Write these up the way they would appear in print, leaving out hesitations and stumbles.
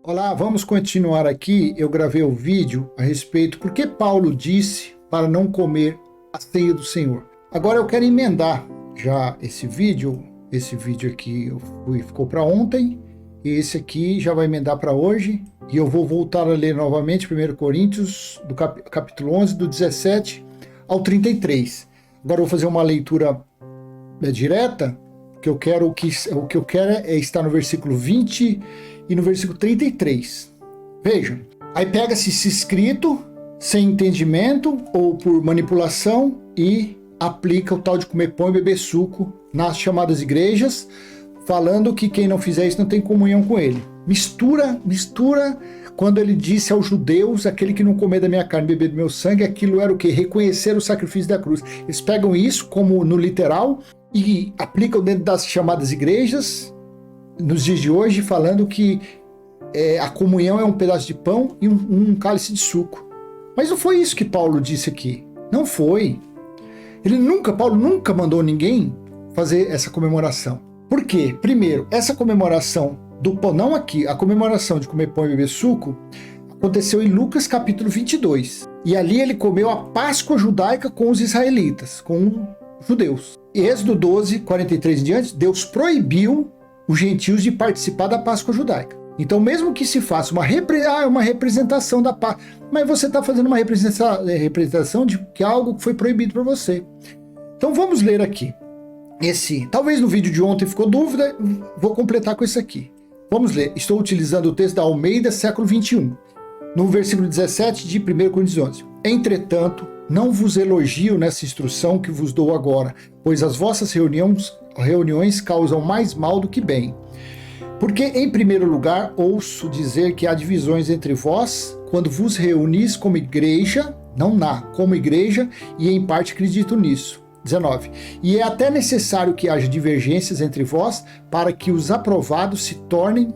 Olá, vamos continuar aqui. Eu gravei o vídeo a respeito por que Paulo disse para não comer a ceia do Senhor. Agora eu quero emendar já esse vídeo aqui ficou para ontem, e esse aqui já vai emendar para hoje, e eu vou voltar a ler novamente 1 Coríntios, do capítulo 11, do 17 ao 33. Agora eu vou fazer uma leitura direta, que o que eu quero é estar no versículo 20 e no versículo 33. Vejam, aí pega-se esse escrito sem entendimento ou por manipulação e aplica o tal de comer pão e beber suco nas chamadas igrejas, falando que quem não fizer isso não tem comunhão com ele. Mistura quando ele disse aos judeus, aquele que não comer da minha carne e beber do meu sangue, aquilo era o quê? Reconhecer o sacrifício da cruz. Eles pegam isso como no literal e aplicam dentro das chamadas igrejas, nos dias de hoje, falando que a comunhão é um pedaço de pão e um cálice de suco. Mas não foi isso que Paulo disse aqui. Não foi. Paulo nunca mandou ninguém fazer essa comemoração. Por quê? Primeiro, essa comemoração do pão, não aqui, a comemoração de comer pão e beber suco, aconteceu em Lucas capítulo 22. E ali ele comeu a Páscoa judaica com os israelitas, com os judeus. E Êxodo 12, 43 em diante, Deus proibiu os gentios de participar da Páscoa judaica. Então, mesmo que se faça uma representação da Páscoa, mas você está fazendo uma representação de que algo foi proibido para você. Então, vamos ler aqui. Talvez no vídeo de ontem ficou dúvida, vou completar com isso aqui. Vamos ler. Estou utilizando o texto da Almeida, século 21, no versículo 17 de 1 Coríntios 11. Entretanto, não vos elogio nessa instrução que vos dou agora, pois as vossas reuniões causam mais mal do que bem. Porque, em primeiro lugar, ouço dizer que há divisões entre vós, quando vos reunis como igreja, como igreja, e em parte acredito nisso. 19. E é até necessário que haja divergências entre vós, para que os aprovados se tornem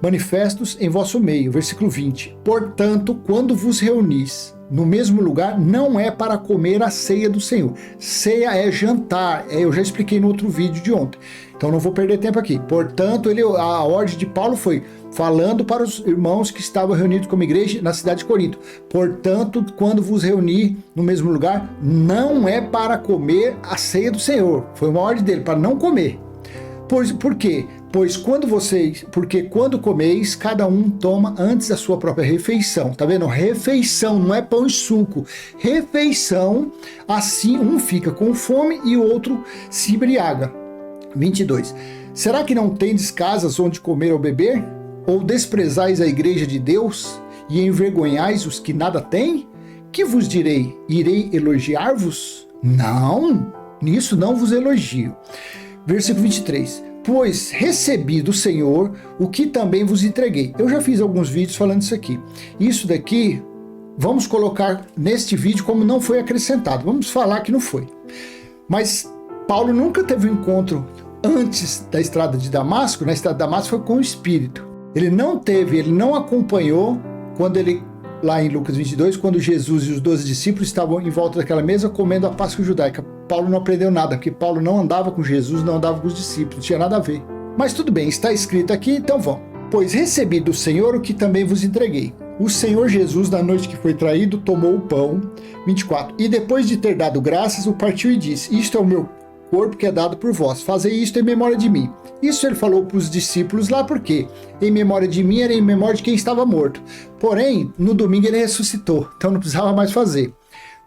manifestos em vosso meio. Versículo 20. Portanto, quando vos reunis no mesmo lugar, não é para comer a ceia do Senhor. Ceia é jantar, eu já expliquei no outro vídeo de ontem, então não vou perder tempo aqui. Portanto, a ordem de Paulo foi falando para os irmãos que estavam reunidos como igreja na cidade de Corinto. Portanto, quando vos reunir no mesmo lugar, não é para comer a ceia do Senhor. Foi uma ordem dele, para não comer. Por quê? Porque quando comeis, cada um toma antes a sua própria refeição. Tá vendo? Refeição, não é pão e suco. Refeição, assim um fica com fome e o outro se embriaga. 22. Será que não tendes casas onde comer ou beber? Ou desprezais a igreja de Deus e envergonhais os que nada têm? Que vos direi? Irei elogiar-vos? Não, nisso não vos elogio. Versículo 23. Pois recebi do Senhor o que também vos entreguei. Eu já fiz alguns vídeos falando isso aqui. Isso daqui, vamos colocar neste vídeo como não foi acrescentado. Vamos falar que não foi. Mas Paulo nunca teve um encontro antes da estrada de Damasco. Na estrada de Damasco foi com o Espírito. Ele não acompanhou lá em Lucas 22, quando Jesus e os 12 discípulos estavam em volta daquela mesa comendo a Páscoa judaica. Paulo não aprendeu nada, porque Paulo não andava com Jesus, não andava com os discípulos, não tinha nada a ver. Mas tudo bem, está escrito aqui, então vamos. Pois recebi do Senhor o que também vos entreguei. O Senhor Jesus, na noite que foi traído, tomou o pão, 24, e depois de ter dado graças, o partiu e disse, isto é o meu corpo que é dado por vós, fazei isto em memória de mim. Isso ele falou para os discípulos lá, porque em memória de mim era em memória de quem estava morto. Porém, no domingo ele ressuscitou, então não precisava mais fazer.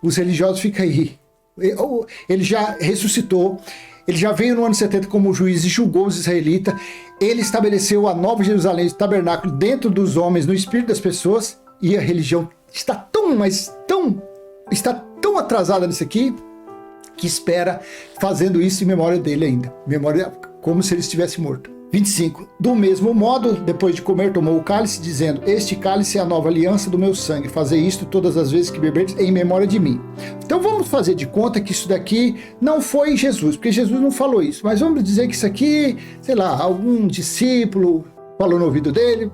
Os religiosos ficam aí. Ele já ressuscitou, ele já veio no ano 70 como juiz e julgou os israelitas, ele estabeleceu a Nova Jerusalém, o tabernáculo dentro dos homens, no espírito das pessoas, e a religião está tão atrasada nisso aqui, que espera fazendo isso em memória dele ainda. Memória como se ele estivesse morto. 25. Do mesmo modo, depois de comer, tomou o cálice, dizendo, este cálice é a nova aliança do meu sangue. Fazei isto todas as vezes que beberdes em memória de mim. Então vamos fazer de conta que isso daqui não foi Jesus, porque Jesus não falou isso. Mas vamos dizer que isso aqui, sei lá, algum discípulo falou no ouvido dele.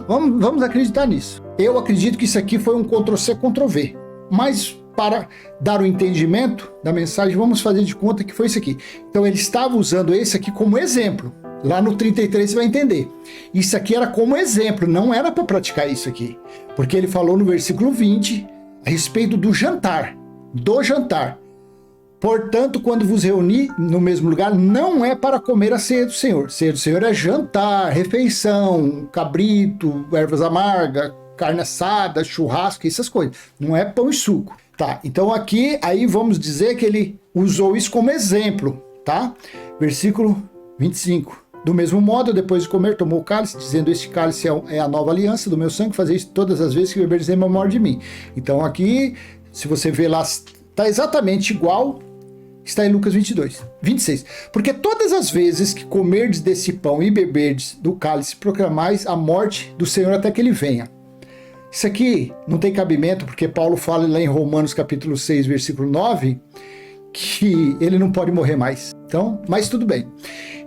Vamos acreditar nisso. Eu acredito que isso aqui foi um Ctrl-C, Ctrl-V. Mas para dar o entendimento da mensagem, vamos fazer de conta que foi isso aqui. Então ele estava usando esse aqui como exemplo. Lá no 33 você vai entender. Isso aqui era como exemplo, não era para praticar isso aqui. Porque ele falou no versículo 20 a respeito do jantar. Do jantar. Portanto, quando vos reunir no mesmo lugar, não é para comer a ceia do Senhor. Ceia do Senhor é jantar, refeição, cabrito, ervas amargas, carne assada, churrasco, essas coisas. Não é pão e suco. Tá, então aqui, aí vamos dizer que ele usou isso como exemplo, tá? Versículo 25. Do mesmo modo, depois de comer, tomou o cálice, dizendo: este cálice é a nova aliança do meu sangue, fazer isso todas as vezes que beberdes em memória de mim. Então aqui, se você ver lá, está exatamente igual, está em Lucas 26. Porque todas as vezes que comerdes desse pão e beberdes do cálice, proclamais a morte do Senhor até que ele venha. Isso aqui não tem cabimento, porque Paulo fala lá em Romanos capítulo 6, versículo 9, que ele não pode morrer mais. Então, mas tudo bem.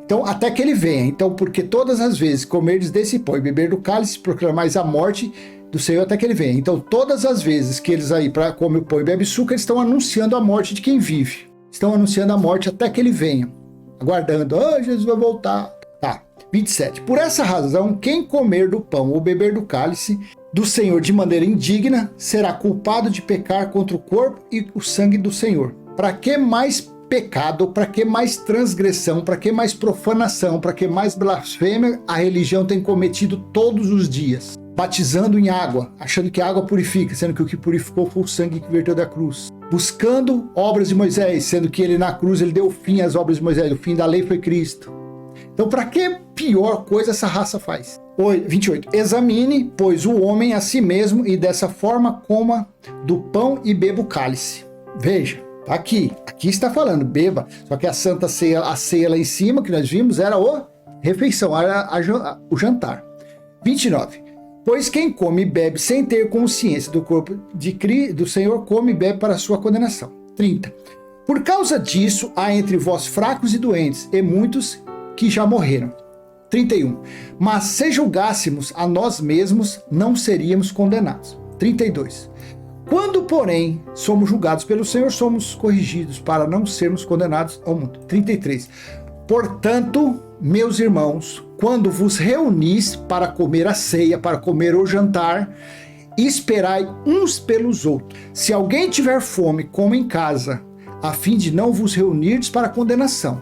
Então, até que ele venha. Então, porque todas as vezes comerdes desse pão e beber do cálice, proclamais a morte do Senhor até que ele venha. Então, todas as vezes que eles aí comem o pão e bebem suco, eles estão anunciando a morte de quem vive. Estão anunciando a morte até que ele venha. Aguardando, Jesus vai voltar. Tá, 27. Por essa razão, quem comer do pão ou beber do cálice do Senhor de maneira indigna será culpado de pecar contra o corpo e o sangue do Senhor. Para que mais pecado, para que mais transgressão, para que mais profanação, para que mais blasfêmia a religião tem cometido todos os dias? Batizando em água, achando que a água purifica, sendo que o que purificou foi o sangue que verteu da cruz. Buscando obras de Moisés, sendo que ele na cruz ele deu fim às obras de Moisés, o fim da lei foi Cristo. Então, para que pior coisa essa raça faz? 28. Examine, pois, o homem a si mesmo, e dessa forma coma do pão e beba o cálice. Veja, tá aqui está falando, beba. Só que a santa ceia, a ceia lá em cima, que nós vimos, era a refeição, era o jantar. 29. Pois quem come e bebe sem ter consciência do corpo do Senhor, come e bebe para a sua condenação. 30. Por causa disso, há entre vós fracos e doentes, e muitos que já morreram. 31. Mas se julgássemos a nós mesmos, não seríamos condenados. 32. Quando, porém, somos julgados pelo Senhor, somos corrigidos para não sermos condenados ao mundo. 33. Portanto, meus irmãos, quando vos reunis para comer a ceia, para comer o jantar, esperai uns pelos outros. Se alguém tiver fome, coma em casa, a fim de não vos reunirdes para condenação.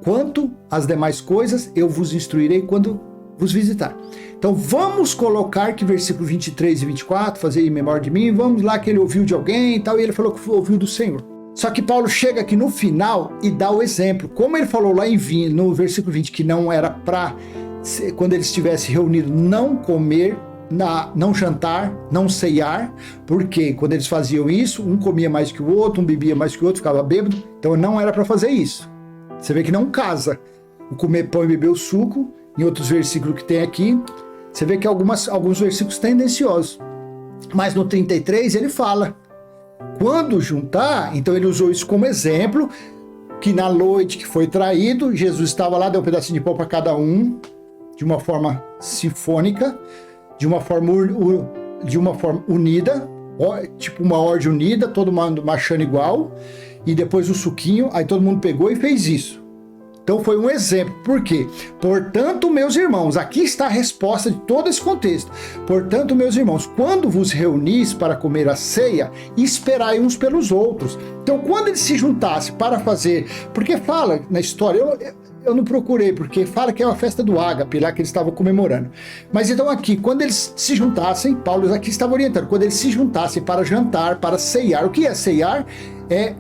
Quanto às demais coisas, eu vos instruirei quando vos visitar. Então vamos colocar que versículo 23 e 24, fazer em memória de mim, vamos lá que ele ouviu de alguém e tal, e ele falou que ouviu do Senhor. Só que Paulo chega aqui no final e dá o exemplo. Como ele falou lá no versículo 20, que não era para, quando ele estivesse reunido, não comer, não jantar, não ceiar, porque quando eles faziam isso, um comia mais que o outro, um bebia mais que o outro, ficava bêbado, então não era para fazer isso. Você vê que não casa o comer pão e beber o suco. Em outros versículos que tem aqui, você vê que alguns versículos tendenciosos. Mas no 33 ele fala, quando juntar, então ele usou isso como exemplo, que na noite que foi traído, Jesus estava lá, deu um pedacinho de pão para cada um, de uma forma sinfônica, de uma forma unida, tipo uma ordem unida, todo mundo marchando igual, e depois o suquinho, aí todo mundo pegou e fez isso. Então foi um exemplo. Por quê? Portanto, meus irmãos, aqui está a resposta de todo esse contexto. Portanto, meus irmãos, quando vos reunis para comer a ceia, esperai uns pelos outros. Então, quando eles se juntassem para fazer, porque fala na história, eu não procurei, porque fala que é uma festa do ágape, lá que eles estavam comemorando. Mas então aqui, quando eles se juntassem, Paulo aqui estava orientando, quando eles se juntassem para jantar, para ceiar. O que é ceiar? É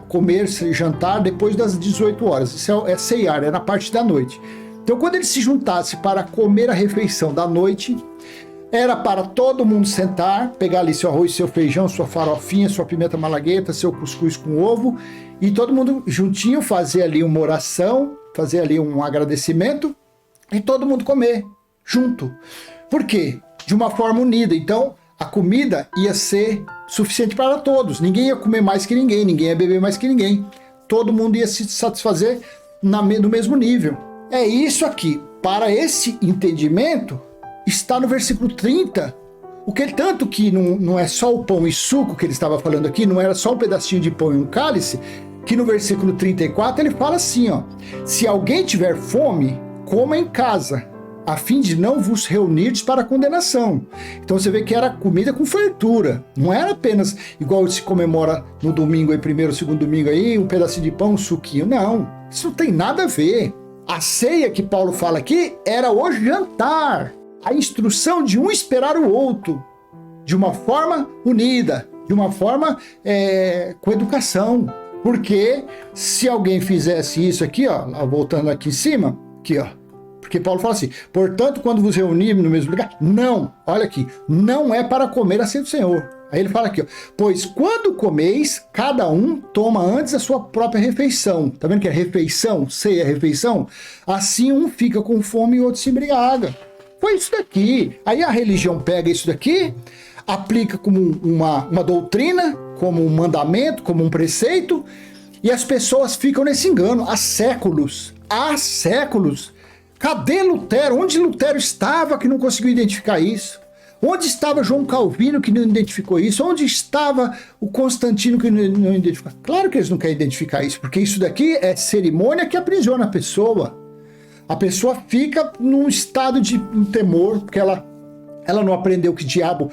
comer, jantar depois das 18 horas. Isso é ceiar, é na parte da noite. Então, quando eles se juntassem para comer a refeição da noite, era para todo mundo sentar, pegar ali seu arroz, seu feijão, sua farofinha, sua pimenta malagueta, seu cuscuz com ovo, e todo mundo juntinho fazer ali uma oração, fazer ali um agradecimento, e todo mundo comer junto. Por quê? De uma forma unida. Então, a comida ia ser suficiente para todos. Ninguém ia comer mais que ninguém, ninguém ia beber mais que ninguém. Todo mundo ia se satisfazer no mesmo nível. É isso aqui. Para esse entendimento, está no versículo 30. O que tanto que não é só o pão e suco que ele estava falando aqui, não era só um pedacinho de pão e um cálice, que no versículo 34 ele fala assim, ó: se alguém tiver fome, coma em casa, a fim de não vos reunirdes para condenação. Então você vê que era comida com fartura, não era apenas igual se comemora no domingo aí, primeiro, segundo domingo aí, um pedacinho de pão, um suquinho, não, isso não tem nada a ver. A ceia que Paulo fala aqui era o jantar, a instrução de um esperar o outro, de uma forma unida, de uma forma com educação. Porque se alguém fizesse isso aqui, ó, voltando aqui em cima, aqui, ó, porque Paulo fala assim, portanto, quando vos reunirem no mesmo lugar, não, olha aqui, não é para comer a ceia do Senhor. Aí ele fala aqui, ó, pois quando comeis, cada um toma antes a sua própria refeição. Tá vendo que é refeição, ceia é refeição? Assim um fica com fome e outro se embriaga. Foi isso daqui. Aí a religião pega isso daqui, aplica como uma doutrina, como um mandamento, como um preceito, e as pessoas ficam nesse engano há séculos. Há séculos. Cadê Lutero? Onde Lutero estava que não conseguiu identificar isso? Onde estava João Calvino que não identificou isso? Onde estava o Constantino que não identificou? Claro que eles não querem identificar isso, porque isso daqui é cerimônia que aprisiona a pessoa. A pessoa fica num estado de temor, porque ela não aprendeu que diabo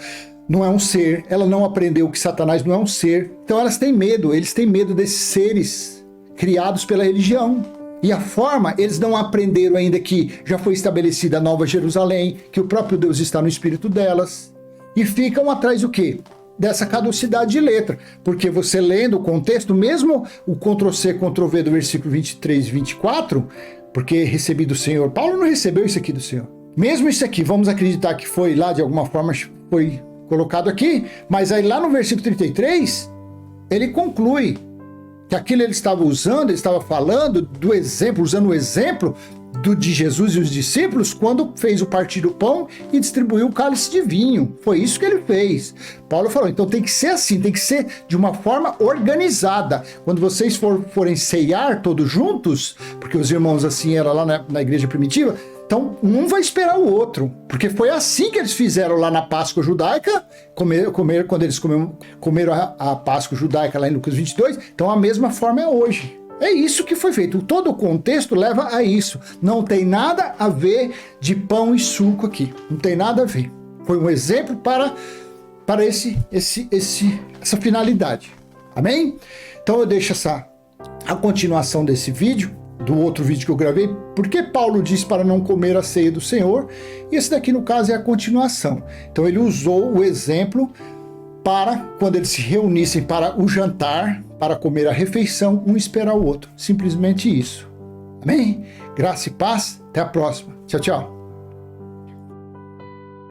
não é um ser, ela não aprendeu que Satanás não é um ser. Então eles têm medo desses seres criados pela religião. E a forma, eles não aprenderam ainda que já foi estabelecida a Nova Jerusalém, que o próprio Deus está no espírito delas. E ficam atrás do quê? Dessa caducidade de letra. Porque você lendo o contexto, mesmo o Ctrl+C, Ctrl+V do versículo 23 e 24, porque recebi do Senhor, Paulo não recebeu isso aqui do Senhor. Mesmo isso aqui, vamos acreditar que foi lá, de alguma forma, foi colocado aqui, mas aí lá no versículo 33, ele conclui que aquilo ele estava usando, ele estava falando do exemplo, usando o exemplo de Jesus e os discípulos quando fez o partir do pão e distribuiu o cálice de vinho. Foi isso que ele fez. Paulo falou, então tem que ser assim, tem que ser de uma forma organizada. Quando vocês forem ceiar todos juntos, porque os irmãos assim eram lá na igreja primitiva, então um vai esperar o outro, porque foi assim que eles fizeram lá na Páscoa judaica, quando eles comeram a Páscoa judaica lá em Lucas 22, então a mesma forma é hoje. É isso que foi feito, todo o contexto leva a isso, não tem nada a ver de pão e suco aqui, não tem nada a ver. Foi um exemplo para essa finalidade, amém? Então eu deixo a continuação desse vídeo, do outro vídeo que eu gravei, porque Paulo diz para não comer a ceia do Senhor, e esse daqui no caso é a continuação. Então ele usou o exemplo para, quando eles se reunissem para o jantar, para comer a refeição, um esperar o outro. Simplesmente isso. Amém? Graça e paz. Até a próxima. Tchau, tchau.